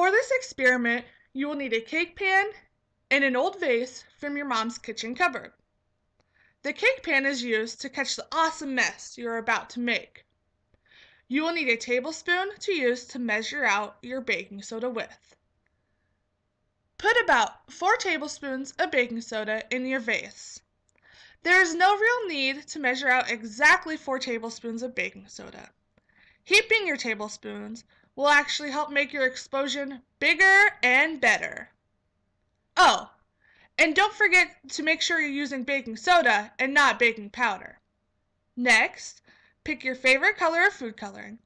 For this experiment, you will need a cake pan and an old vase from your mom's kitchen cupboard. The cake pan is used to catch the awesome mess you are about to make. You will need a tablespoon to use to measure out your baking soda with. Put about 4 tablespoons of baking soda in your vase. There is no real need to measure out exactly 4 tablespoons of baking soda. Heaping your tablespoons will actually help make your explosion bigger and better. Oh, and don't forget to make sure you're using baking soda and not baking powder. Next, pick your favorite color of food coloring.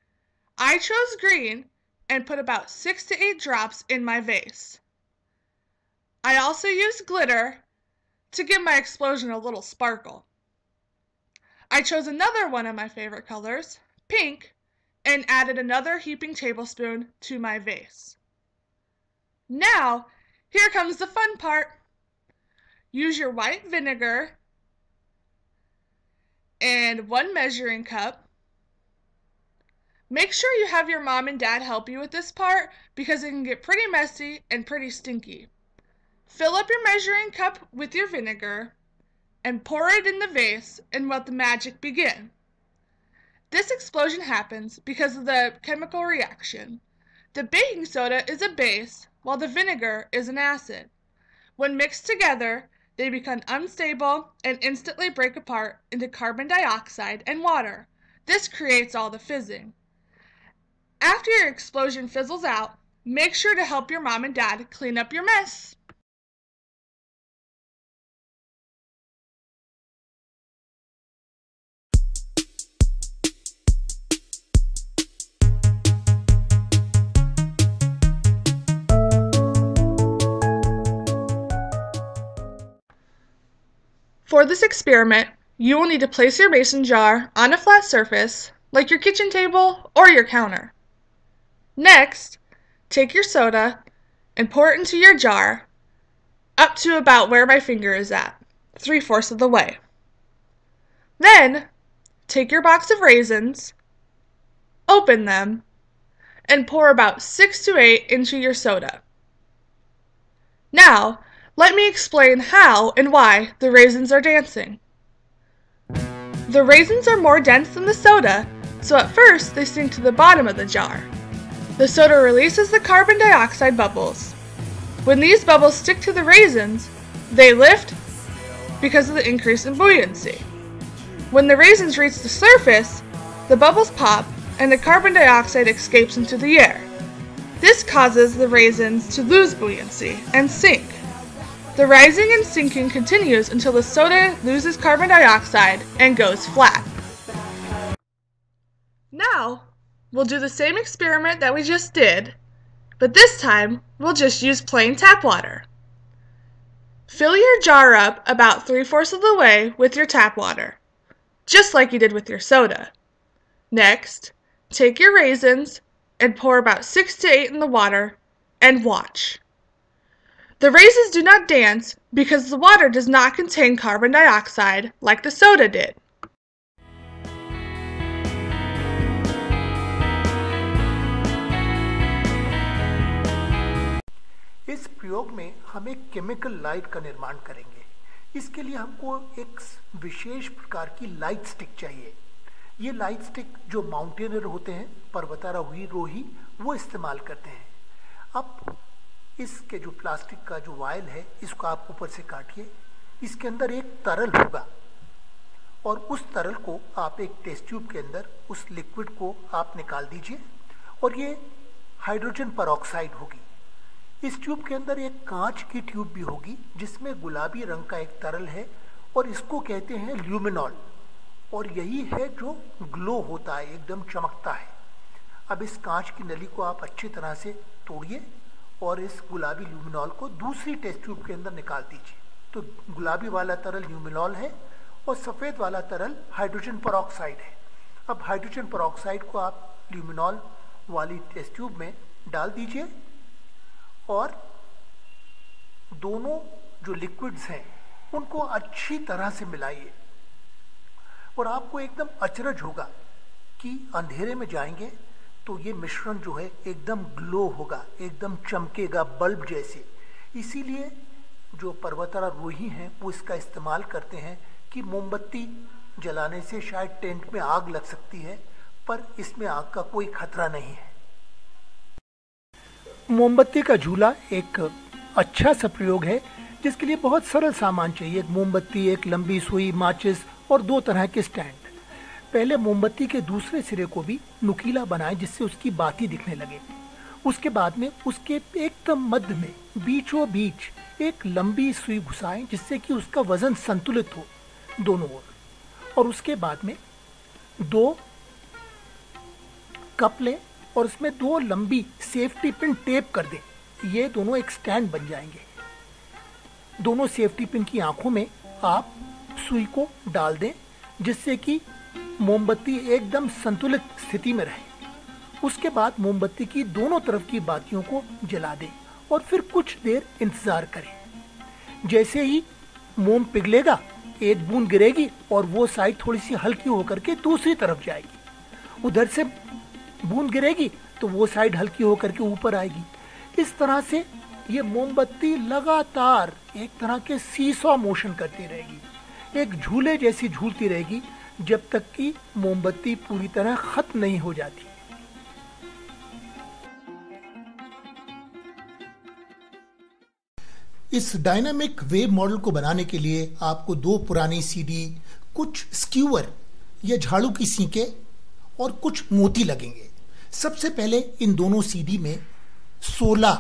I chose green and put about 6 to 8 drops in my vase. I also used glitter to give my explosion a little sparkle. I chose another one of my favorite colors, pink, and added another heaping tablespoon to my vase. Now, here comes the fun part. Use your white vinegar and 1 measuring cup. Make sure you have your mom and dad help you with this part because it can get pretty messy and pretty stinky. Fill up your measuring cup with your vinegar and pour it in the vase and let the magic begin. This explosion happens because of the chemical reaction. The baking soda is a base while the vinegar is an acid. When mixed together, they become unstable and instantly break apart into carbon dioxide and water. This creates all the fizzing. After your explosion fizzles out, make sure to help your mom and dad clean up your mess. For this experiment, you will need to place your mason jar on a flat surface, like your kitchen table or your counter. Next, take your soda and pour it into your jar, up to about where my finger is at, 3/4 of the way. Then, take your box of raisins, open them, and pour about 6 to 8 into your soda. Now, let me explain how and why the raisins are dancing. The raisins are more dense than the soda, so at first they sink to the bottom of the jar. The soda releases the carbon dioxide bubbles. When these bubbles stick to the raisins, they lift because of the increase in buoyancy. When the raisins reach the surface, the bubbles pop and the carbon dioxide escapes into the air. This causes the raisins to lose buoyancy and sink. The rising and sinking continues until the soda loses carbon dioxide and goes flat. Now, we'll do the same experiment that we just did, but this time we'll just use plain tap water. Fill your jar up about 3/4 of the way with your tap water, just like you did with your soda. Next, take your raisins and pour about 6 to 8 in the water and watch. The raisins do not dance because the water does not contain carbon dioxide like the soda did. इस प्रयोग में हम एक chemical light का निर्माण करेंगे। इसके लिए हमको एक विशेष प्रकार की लाइट स्टिक चाहिए। ये लाइट स्टिक जो माउंटेनर होते हैं, पर्वतारोही, वो इस्तेमाल करते हैं। अब इसके जो प्लास्टिक का जो वायल है, इसको आप ऊपर से काटिए। इसके अंदर एक तरल होगा और उस तरल को आप एक टेस्ट ट्यूब के अंदर उस लिक्विड को आप निकाल दीजिए और ये हाइड्रोजन परऑक्साइड होगी। इस ट्यूब के अंदर एक कांच की ट्यूब भी होगी जिसमें गुलाबी रंग का एक तरल है और इसको कहते हैं ल्यूमिनॉल, और यही है जो ग्लो होता है, एकदम चमकता है। अब इस कांच की नली को आप अच्छी तरह से तोड़िए और इस गुलाबी ल्यूमिनॉल को दूसरी टेस्ट ट्यूब के अंदर निकाल दीजिए। तो गुलाबी वाला तरल ल्यूमिनॉल है और सफ़ेद वाला तरल हाइड्रोजन परऑक्साइड है। अब हाइड्रोजन परऑक्साइड को आप ल्यूमिनॉल वाली टेस्ट ट्यूब में डाल दीजिए और दोनों जो लिक्विड्स हैं उनको अच्छी तरह से मिलाइए और आपको एकदम अचरज होगा कि अंधेरे में जाएंगे तो ये मिश्रण जो है एकदम ग्लो होगा, एकदम चमकेगा बल्ब जैसे। इसीलिए जो पर्वतारोही हैं वो इसका इस्तेमाल करते हैं कि मोमबत्ती जलाने से शायद टेंट में आग लग सकती है, पर इसमें आग का कोई खतरा नहीं है। मोमबत्ती का झूला एक अच्छा सा प्रयोग है जिसके लिए बहुत सरल सामान चाहिए। एक मोमबत्ती, एक लंबी सुई, माचिस और 2 तरह के स्टैंड। पहले मोमबत्ती के दूसरे सिरे को भी नुकीला बनाएं जिससे उसकी बाती दिखने लगे। उसके बाद में उसके एकदम मध्य में बीचों बीच एक लंबी सुई घुसाएं जिससे कि उसका वजन संतुलित हो दोनों ओर। और उसके बाद में 2 कप लें और उसमें 2 लंबी सेफ्टी पिन टेप कर दें। ये दोनों एक स्टैंड बन जाएंगे। दोनों सेफ्टी पिन की आंखों में आप सुई को डाल दें जिससे कि मोमबत्ती एकदम संतुलित स्थिति में रहे। उसके बाद मोमबत्ती की दोनों तरफ की बातियों को जला दें और फिर कुछ देर इंतजार करें। जैसे ही मोम पिघलेगा, एक बूंद गिरेगी और वो साइड थोड़ी सी हल्की होकर के दूसरी तरफ जाएगी। उधर से बूंद गिरेगी तो वो साइड हल्की होकर के ऊपर आएगी। इस तरह से ये मोमबत्ती लगातार एक तरह के सीसॉ मोशन करती रहेगी, एक झूले जैसी झूलती रहेगी जब तक कि मोमबत्ती पूरी तरह खत्म नहीं हो जाती। इस डायनामिक वेव मॉडल को बनाने के लिए आपको 2 पुरानी सीडी, कुछ स्क्यूअर या झाड़ू की सीकें और कुछ मोती लगेंगे। सबसे पहले इन दोनों सीडी में 16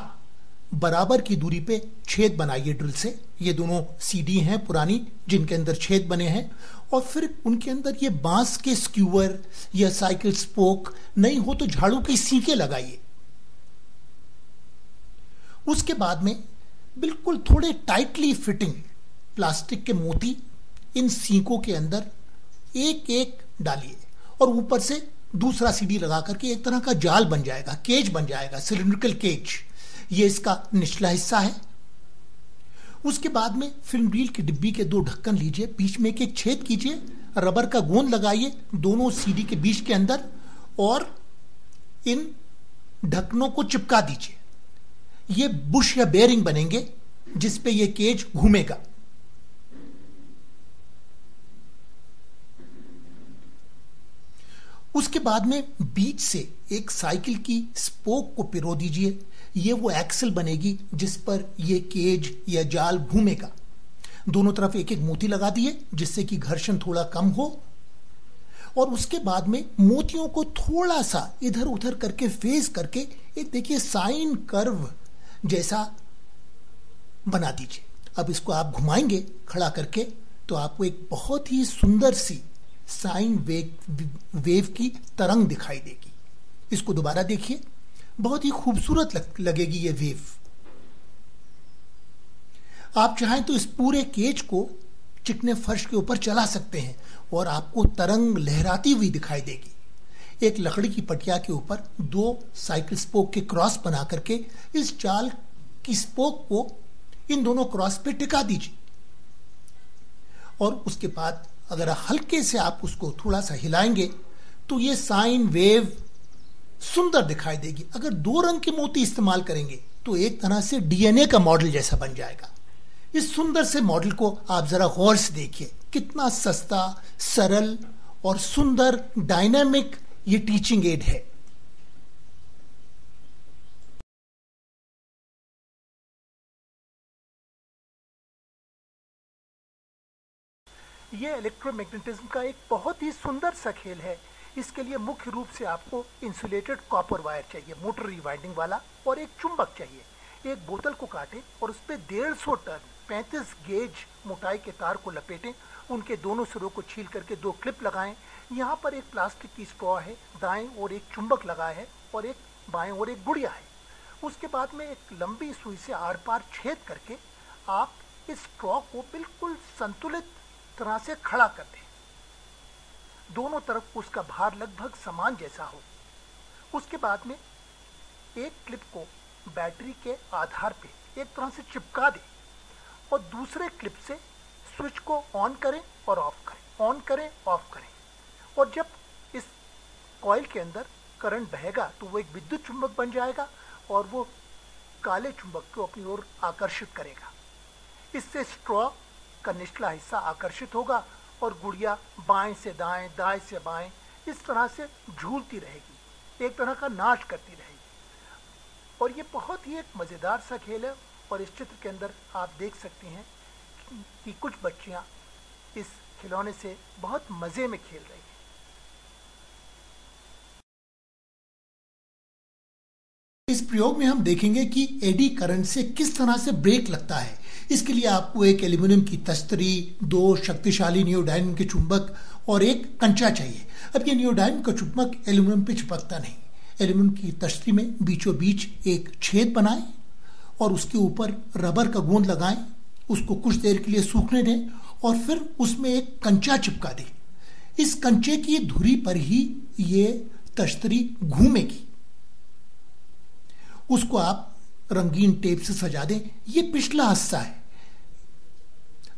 बराबर की दूरी पे छेद बनाइए ड्रिल से। ये दोनों सीडी हैं पुरानी जिनके अंदर छेद बने हैं। और फिर उनके अंदर ये बांस के स्क्यूअर या साइकिल स्पोक, नहीं हो तो झाड़ू की सीकें लगाइए। उसके बाद में बिल्कुल थोड़े टाइटली फिटिंग प्लास्टिक के मोती इन सीकों के अंदर एक एक डालिए और ऊपर से दूसरा सीडी लगा करके एक तरह का जाल बन जाएगा, केज बन जाएगा, सिलिंड्रिकल केज। ये इसका निचला हिस्सा है। उसके बाद में फिल्म रील की डिब्बी के 2 ढक्कन लीजिए, बीच में एक छेद कीजिए, रबर का गोंद लगाइए दोनों सीडी के बीच के अंदर और इन ढक्कनों को चिपका दीजिए। ये बुश या बेयरिंग बनेंगे जिस पे ये केज घूमेगा। उसके बाद में बीच से एक साइकिल की स्पोक को पिरो दीजिए। ये वो एक्सल बनेगी जिस पर ये केज या जाल घूमेगा। दोनों तरफ एक एक मोती लगा दिए जिससे कि घर्षण थोड़ा कम हो। और उसके बाद में मोतियों को थोड़ा सा इधर उधर करके फेस करके एक देखिए साइन कर्व जैसा बना दीजिए। अब इसको आप घुमाएंगे खड़ा करके तो आपको एक बहुत ही सुंदर सी साइन वेव की तरंग दिखाई देगी। इसको दोबारा देखिए, बहुत ही खूबसूरत लगेगी ये वेव। आप चाहें तो इस पूरे केज को चिकने फर्श के ऊपर चला सकते हैं और आपको तरंग लहराती हुई दिखाई देगी। एक लकड़ी की पटिया के ऊपर 2 साइकिल स्पोक के क्रॉस बना करके इस जाल की स्पोक को इन दोनों क्रॉस पे टिका दीजिए और उसके बाद अगर हल्के से आप उसको थोड़ा सा हिलाएंगे तो ये साइन वेव सुंदर दिखाई देगी। अगर 2 रंग के मोती इस्तेमाल करेंगे तो एक तरह से डीएनए का मॉडल जैसा बन जाएगा। इस सुंदर से मॉडल को आप जरा गौर से देखिए, कितना सस्ता, सरल और सुंदर डायनामिक ये टीचिंग एड है। ये इलेक्ट्रोमैग्नेटिज्म का एक बहुत ही सुंदर सा खेल है। इसके लिए मुख्य रूप से आपको इंसुलेटेड कॉपर वायर चाहिए, मोटर रिवाइंडिंग वाला, और एक चुंबक चाहिए। एक बोतल को काटें और उस पर 150 टन 35 गेज मोटाई के तार को लपेटें। उनके दोनों सिरों को छील करके 2 क्लिप लगाएं। यहाँ पर एक प्लास्टिक की स्ट्रॉ है, दाएं और एक चुंबक लगा है और एक बाएं और एक गुड़िया है। उसके बाद में एक लंबी सुई से आर पार छेद करके आप इस स्ट्रॉ को बिल्कुल संतुलित तरह से खड़ा कर दें। दोनों तरफ उसका भार लगभग समान जैसा हो। उसके बाद में एक क्लिप को बैटरी के आधार पे एक तरह से चिपका दें और दूसरे क्लिप से स्विच को ऑन करें और ऑफ करें, ऑन करें, ऑफ करें। और जब इस कॉइल के अंदर करंट बहेगा तो वो एक विद्युत चुंबक बन जाएगा और वो काले चुंबक को अपनी ओर आकर्षित करेगा। इससे स्ट्रॉ का निचला हिस्सा आकर्षित होगा और गुड़िया बाएं से दाएं, दाएं से बाएं इस तरह से झूलती रहेगी, एक तरह का नाच करती रहेगी। और ये बहुत ही एक मज़ेदार सा खेल है। और इस चित्र के अंदर आप देख सकते हैं कि कुछ बच्चियां इस खिलौने से बहुत मज़े में खेल रही हैं। इस प्रयोग में हम देखेंगे कि एडी करंट से किस तरह से ब्रेक लगता है। इसके लिए आपको एक एल्यूमिनियम की तस्तरी, 2 शक्तिशाली नियोडाइम के चुंबक और एक कंचा चाहिए। अब ये नियोडाइम का चुंबक एल्यूमिनियम पे चिपकता नहीं। एल्यूमिनियम की तस्तरी में बीचों बीच एक छेद बनाएं और उसके ऊपर रबर का गोंद लगाएं, उसको कुछ देर के लिए सूखने दें और फिर उसमें एक कंचा चिपका दें। इस कंचे की धुरी पर ही ये तस्तरी घूमेगी। उसको आप रंगीन टेप से सजा दें। ये पिछला हिस्सा है।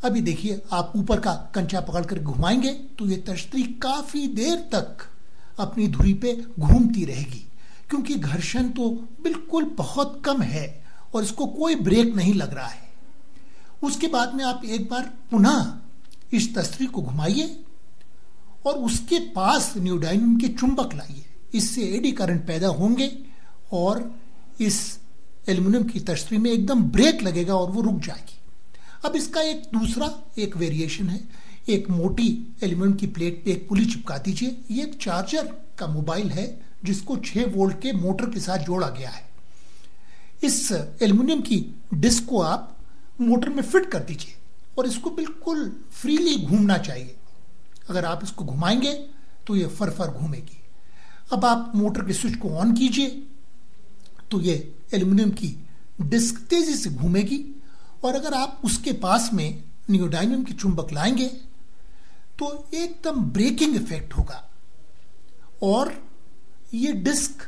अभी देखिए, आप ऊपर का कंचा पकड़कर घुमाएंगे तो ये तस्तरी काफी देर तक अपनी धुरी पे घूमती रहेगी, क्योंकि घर्षण तो बिल्कुल बहुत कम है और इसको कोई ब्रेक नहीं लग रहा है। उसके बाद में आप एक बार पुनः इस तस्तरी को घुमाइए और उसके पास नियोडाइम के चुंबक लाइए। इससे एडी करंट पैदा होंगे और इस एल्यूमिनियम की तस्तरी में एकदम ब्रेक लगेगा और वो रुक जाएगी। अब इसका एक दूसरा एक वेरिएशन है। एक मोटी एल्यूमिनियम की प्लेट पे एक पुली चिपका दीजिए। ये एक चार्जर का मोबाइल है जिसको 6 वोल्ट के मोटर के साथ जोड़ा गया है। इस एल्यूमिनियम की डिस्क को आप मोटर में फिट कर दीजिए और इसको बिल्कुल फ्रीली घूमना चाहिए। अगर आप इसको घुमाएंगे तो ये फर घूमेगी। अब आप मोटर के स्विच को ऑन कीजिए तो ये एल्यूमिनियम की डिस्क तेजी से घूमेगी और अगर आप उसके पास में नियोडाइम के चुंबक लाएंगे तो एकदम ब्रेकिंग इफेक्ट होगा और ये डिस्क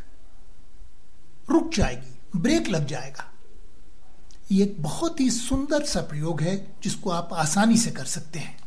रुक जाएगी, ब्रेक लग जाएगा। ये एक बहुत ही सुंदर सा प्रयोग है जिसको आप आसानी से कर सकते हैं।